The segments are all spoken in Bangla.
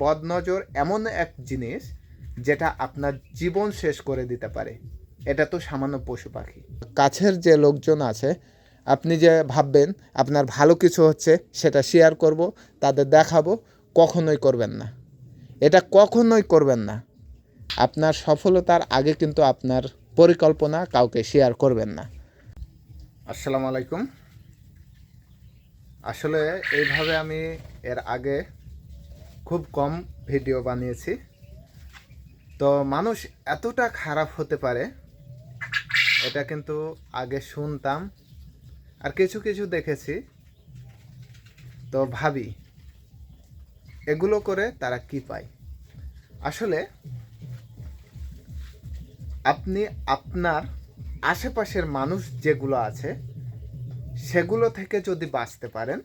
বদনজর এমন এক জিনিস যেটা আপনার জীবন শেষ করে দিতে পারে। এটা তো সামান্য পশু পাখি। কাছের যে লোকজন আছে, আপনি যে ভাববেন আপনার ভালো কিছু হচ্ছে সেটা শেয়ার করব, তাদের দেখাবো, কখনোই করবেন না। এটা কখনোই করবেন না। আপনার সফলতার আগে কিন্তু আপনার পরিকল্পনা কাউকে শেয়ার করবেন না। আসসালামু আলাইকুম। আসলে এইভাবে আমি এর আগে খুব কম ভিডিও বানিয়েছি। তো মানুষ এতটা খারাপ হতে পারে এটা কিন্তু আগে শুনতাম, আর কিছু কিছু দেখেছি। তো ভাবি এগুলো করে তারা কি পায়। আসলে আপনি আপনার আশেপাশের মানুষ যেগুলো আছে সেগুলো থেকে যদি বাঁচতে পারেন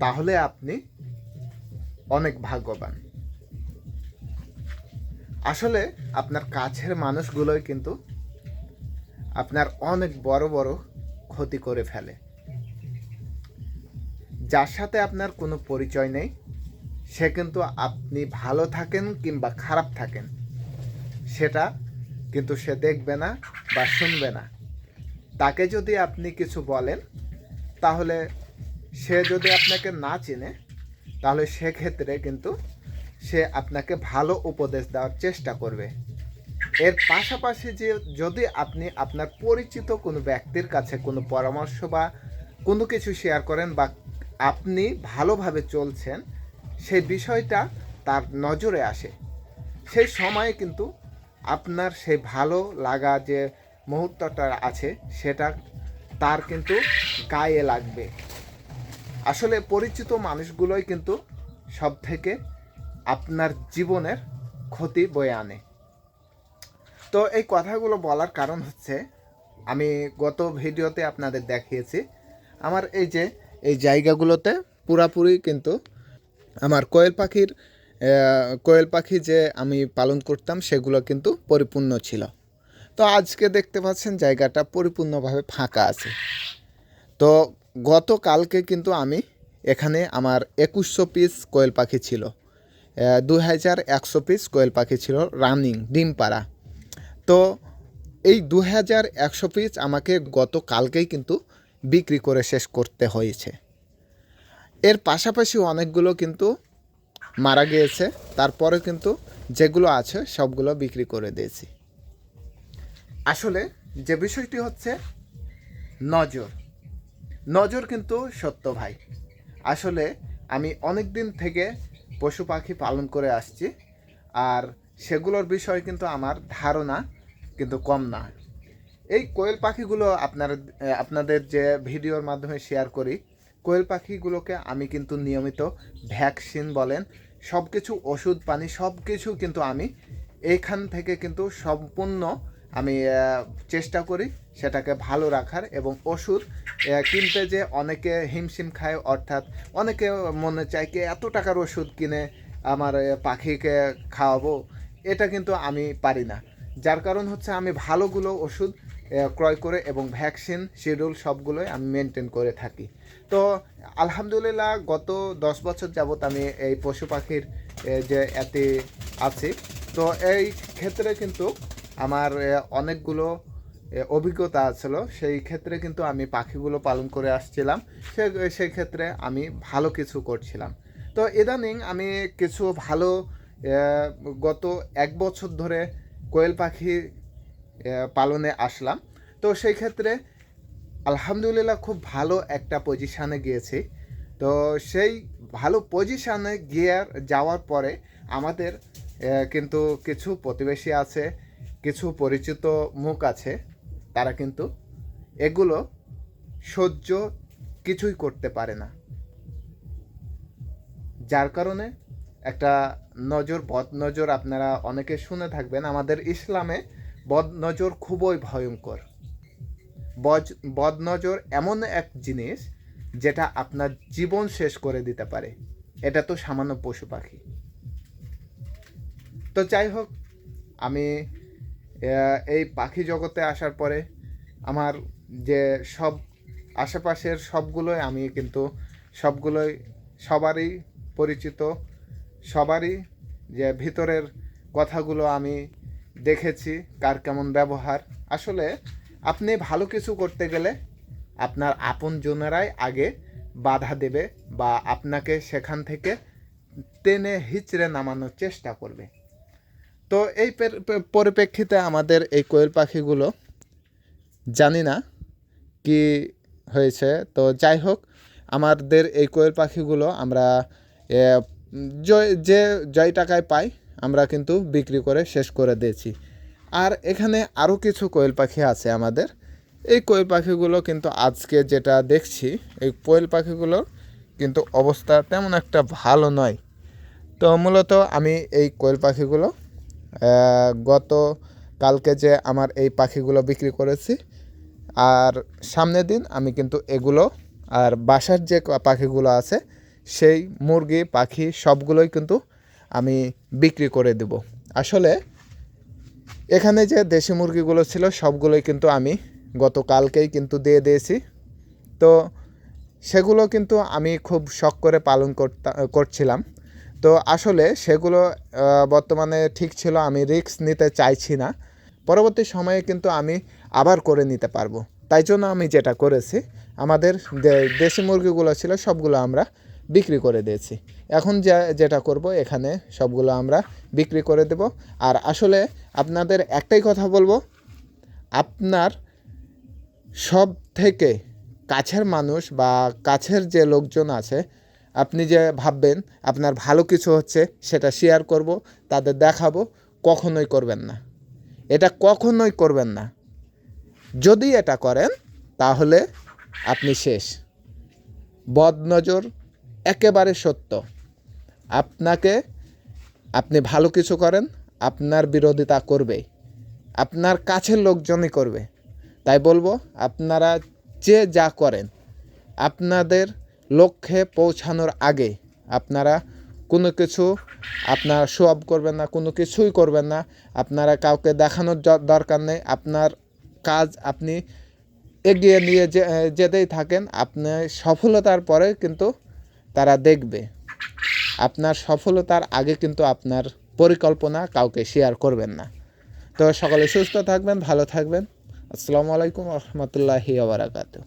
তাহলে আপনি অনেক ভাগ্যবান। আসলে আপনার কাছের মানুষগুলোই কিন্তু আপনার অনেক বড় বড় ক্ষতি করে ফেলে। যার সাথে আপনার কোনো পরিচয় নেই সে কিন্তু আপনি ভালো থাকেন কিংবা খারাপ থাকেন সেটা কিন্তু সে দেখবে না বা শুনবে না। তাকে যদি আপনি কিছু বলেন তাহলে সে যদি আপনাকে না চেনে তাহলে সেক্ষেত্রে কিন্তু সে আপনাকে ভালো উপদেশ দেওয়ার চেষ্টা করবে। এর পাশাপাশি যে যদি আপনি আপনার পরিচিত কোনো ব্যক্তির কাছে কোনো পরামর্শ বা কোনো কিছু শেয়ার করেন বা আপনি ভালোভাবে চলছেন সেই বিষয়টা তার নজরে আসে, সেই সময়ে কিন্তু আপনার সেই ভালো লাগা যে মুহূর্তটা আছে সেটা তার কিন্তু গায়ে লাগবে। আসলে পরিচিত মানুষগুলোই কিন্তু সব থেকে আপনার জীবনের ক্ষতি বয়ে আনে। তো এই কথাগুলো বলার কারণ হচ্ছে আমি গত ভিডিওতে আপনাদের দেখিয়েছি আমার এই জায়গাগুলোতে পুরাপুরি কিন্তু আমার কোয়েল পাখি যে আমি পালন করতাম সেগুলো কিন্তু পরিপূর্ণ ছিল। তো আজকে দেখতে পাচ্ছেন জায়গাটা পরিপূর্ণভাবে ফাঁকা আছে। তো গতকালকে কিন্তু আমি এখানে আমার 2100 পিস কোয়েল পাখি ছিল, 2100 পিস কোয়েল পাখি ছিল রানিং ডিম পাড়া। তো এই 2100 পিস আমাকে গতকালকেই কিন্তু বিক্রি করে শেষ করতে হয়েছে। এর পাশাপাশি অনেকগুলো কিন্তু মারা গিয়েছে, তারপরে কিন্তু যেগুলো আছে সবগুলো বিক্রি করে দিয়েছি। আসলে যে বিষয়টি হচ্ছে নজর, নজর কিন্তু সত্য ভাই। আসলে আমি অনেক দিন থেকে পশু পাখি পালন করে আসছি, আর সেগুলোর বিষয়ে কিন্তু আমার ধারণা কিন্তু কম না। এই কোয়েল পাখিগুলো আপনাদের যে ভিডিওর মাধ্যমে শেয়ার করি, কোয়েল পাখিগুলোকে আমি কিন্তু নিয়মিত ভ্যাকসিন বলেন সব কিছু ওষুধ পানি সব কিছু কিন্তু আমি এইখান থেকে কিন্তু সম্পূর্ণ আমি চেষ্টা করি সেটাকে ভালো রাখার। এবং ওষুধ কিনতে যে অনেকে হিমশিম খায়, অর্থাৎ অনেকে মনে চায় কি এত টাকার ওষুধ কিনে আমার পাখিকে খাওয়াবো, এটা কিন্তু আমি পারি না। যার কারণ হচ্ছে আমি ভালোগুলো ওষুধ ক্রয় করে এবং ভ্যাকসিন শিডিউল সবগুলোই আমি মেনটেন করে থাকি। তো আলহামদুলিল্লাহ গত 10 বছর যাবত আমি এই পশু পাখির যে এতে আছি। তো এই ক্ষেত্রে কিন্তু আমার অনেকগুলো অভিজ্ঞতা ছিল। সেই ক্ষেত্রে কিন্তু আমি পাখিগুলো পালন করে আসছিলাম, সেই ক্ষেত্রে আমি ভালো কিছু করছিলাম। তো ইদানিং আমি কিছু ভালো গত 1 বছর ধরে কোয়েল পাখি পালনে আসলাম। তো সেই ক্ষেত্রে আলহামদুলিল্লাহ খুব ভালো একটা পজিশানে গিয়েছি। তো সেই ভালো পজিশানে যাওয়ার পরে আমাদের কিন্তু কিছু প্রতিবেশী আছে, কিছু পরিচিত মুখ আছে, তারা কিন্তু এগুলো সহ্য কিছুই করতে পারে না। যার কারণে একটা বদনজর আপনারা অনেকে শুনে থাকবেন, আমাদের ইসলামে বদনজর খুবই ভয়ঙ্কর। বদনজর এমন এক জিনিস যেটা আপনার জীবন শেষ করে দিতে পারে। এটা তো সামান্য পশু পাখি। তো যাই হোক, আমি এই পাখি জগতে আসার পরে আমার যে সব আশেপাশের সবগুলোই আমি কিন্তু সবগুলোই সবারই পরিচিত, সবারই যে ভিতরের কথাগুলো আমি দেখেছি, কার কেমন ব্যবহার। আসলে আপনি ভালো কিছু করতে গেলে আপনার আপনজনেরাই আগে বাধা দেবে বা আপনাকে সেখান থেকে টেনে হিচড়ে নামানোর চেষ্টা করবে। তো এই পরিপ্রেক্ষিতে আমাদের এই কোয়েল পাখিগুলো জানি না কি হয়েছে। তো যাই হোক, আমাদের এই কোয়েল পাখিগুলো আমরা যে টাকায় পাই আমরা কিন্তু বিক্রি করে শেষ করে দিয়েছি। আর এখানে আরও কিছু কোয়েল পাখি আছে আমাদের। এই কোয়েল পাখিগুলো কিন্তু আজকে যেটা দেখছি, এই কোয়েল পাখিগুলোর কিন্তু অবস্থা তেমন একটা ভালো নয়। তো মূলত আমি এই কোয়েল পাখিগুলো গত কালকে যে আমার এই পাখিগুলো বিক্রি করেছি, আর সামনের দিন আমি কিন্তু এগুলো আর বাসার যে পাখিগুলো আছে সেই মুরগি পাখি সবগুলোই কিন্তু আমি বিক্রি করে দেব। আসলে এখানে যে দেশি মুরগিগুলো ছিল সবগুলোই কিন্তু আমি গতকালকেই কিন্তু দিয়ে দিয়েছি। তো সেগুলো কিন্তু আমি খুব শখ করে পালন করছিলাম। তো আসলে সেগুলো বর্তমানে ঠিক ছিল, আমি রিস্ক নিতে চাইছি না। পরবর্তী সময়ে কিন্তু আমি আবার করে নিতে পারবো। তাই জন্য আমি যেটা করেছি, আমাদের দেশি মুরগিগুলো ছিল সবগুলো আমরা বিক্রি করে দিয়েছি। এখন যেটা করব, এখানে সবগুলো আমরা বিক্রি করে দেব। আর আসলে আপনাদের একটাই কথা বলবো, আপনার সব থেকে কাছের মানুষ বা কাছের যে লোকজন আছে, আপনি যে ভাববেন আপনার ভালো কিছু হচ্ছে সেটা শেয়ার করব, তাদের দেখাবো, কখনোই করবেন না। এটা কখনোই করবেন না। যদি এটা করেন তাহলে আপনি শেষ। বদনজর একেবারে সত্য। আপনি ভালো কিছু করেন, আপনার বিরোধিতা করবে, আপনার কাছের লোকজনই করবে। তাই বলবো, আপনারা যে যা করেন, আপনাদের লক্ষ্যে পৌঁছানোর আগে আপনারা কোনো কিছু আপনারা শো অফ করবেন না, কোনো কিছুই করবেন না। আপনারা কাউকে দেখানোর দরকার নেই। আপনার কাজ আপনি এগিয়ে নিয়ে যেতেই থাকেন। আপনার সফলতার পরে কিন্তু তারা দেখবে। আপনার সফলতার আগে কিন্তু আপনার পরিকল্পনা কাউকে শেয়ার করবেন না। তো সকলে সুস্থ থাকবেন, ভালো থাকবেন। আসসালামু আলাইকুম ওয়া রাহমাতুল্লাহি ওয়া বারাকাতুহু।